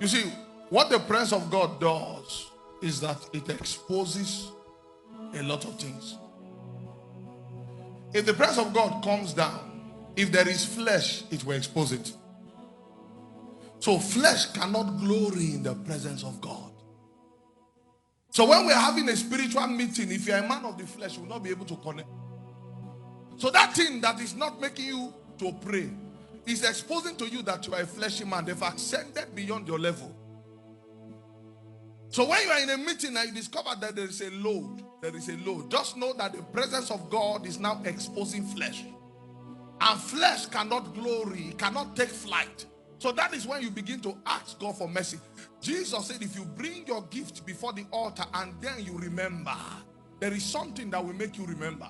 You see, what the presence of God does is that it exposes a lot of things. If the presence of God comes down, if there is flesh, it will expose it. So flesh cannot glory in the presence of God. So when we're having a spiritual meeting, if you're a man of the flesh, you will not be able to connect. So that thing that is not making you to pray is exposing to you that you are a fleshy man. They've ascended beyond your level. So when you are in a meeting and you discover that there is a load, just know that the presence of God is now exposing flesh. And flesh cannot glory, cannot take flight. So that is when you begin to ask God for mercy. Jesus said, if you bring your gift before the altar and then you remember, there is something that will make you remember.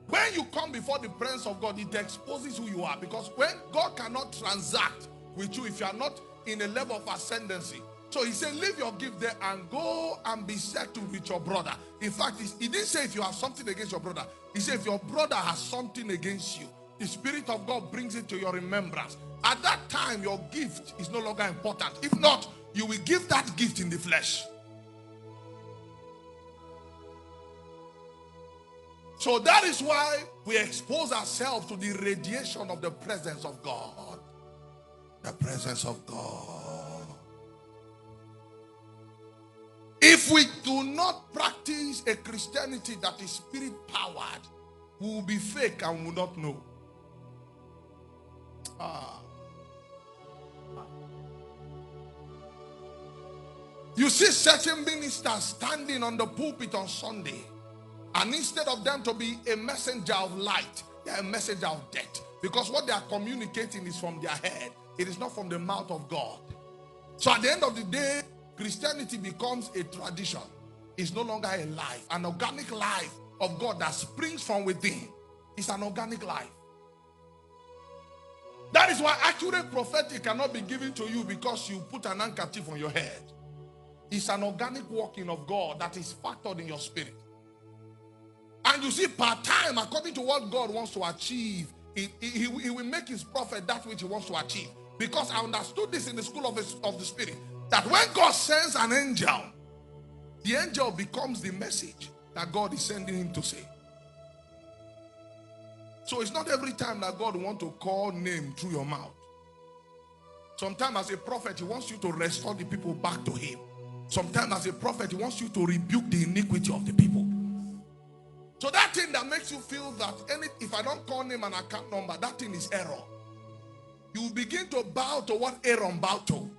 When you come before the presence of God, it exposes who you are. Because when God cannot transact with you if you are not in a level of ascendancy. So he said, leave your gift there and go and be settled with your brother. In fact, he didn't say if you have something against your brother. He said if your brother has something against you, the Spirit of God brings it to your remembrance. At that time, your gift is no longer important. If not, you will give that gift in the flesh. So that is why we expose ourselves to the radiation of the presence of God. The presence of God. If we do not practice a Christianity that is spirit-powered, we will be fake and will not know. You see certain ministers standing on the pulpit on Sunday, and instead of them to be a messenger of light, they are a messenger of death. Because what they are communicating is from their head. It is not from the mouth of God. So at the end of the day, Christianity becomes a tradition. It's no longer a life. An organic life of God that springs from within. It's an organic life. That is why accurate prophetic cannot be given to you because you put an handkerchief on your head. It's an organic working of God that is factored in your spirit. And you see, per time, according to what God wants to achieve, he will make his prophet that which he wants to achieve. Because I understood this in the school of the Spirit, that when God sends an angel, the angel becomes the message that God is sending him to say. So it's not every time that God wants to call name through your mouth. Sometimes as a prophet, he wants you to restore the people back to him. Sometimes as a prophet, he wants you to rebuke the iniquity of the people. So that thing that makes you feel that if I don't call name and account number, that thing is error. You will begin to bow to what Aaron bowed to.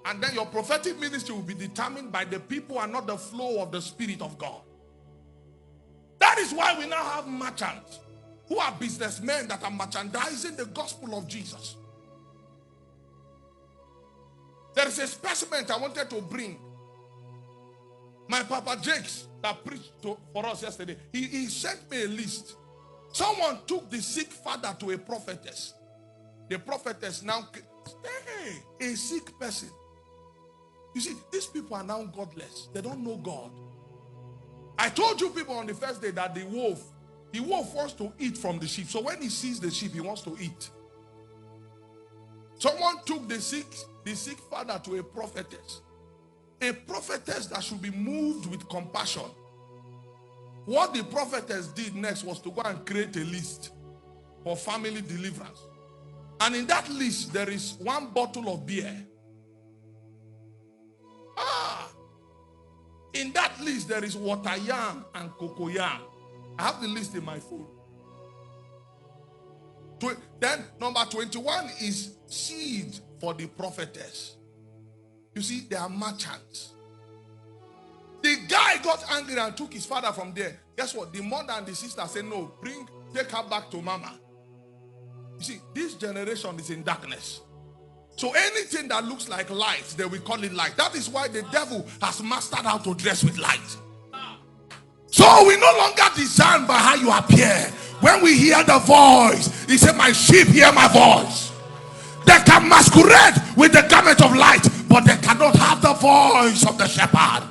And then your prophetic ministry will be determined by the people and not the flow of the Spirit of God. That is why we now have merchants who are businessmen that are merchandising the gospel of Jesus. There is a specimen I wanted to bring. My Papa Jakes that preached for us yesterday, he sent me a list. Someone took the sick father to a prophetess. The prophetess now, hey, a sick person. You see, these people are now godless. They don't know God. I told you people on the first day that the wolf wants to eat from the sheep. So when he sees the sheep, he wants to eat. Someone took the sick father to a prophetess. A prophetess that should be moved with compassion. What the prophetess did next was to go and create a list for family deliverance. And in that list, there is one bottle of beer. In that list, there is water yam and cocoa yam. I have the list in my phone. Then number 21 is seed for the prophetess. You see, they are merchants. The guy got angry and took his father from there. Guess what? The mother and the sister said, no, take her back to mama. You see, this generation is in darkness. So anything that looks like light, they will call it light. That is why the devil has mastered how to dress with light. So we no longer discern by how you appear. When we hear the voice, he said, my sheep hear my voice. They can masquerade with the garment of light, but they cannot have the voice of the shepherd.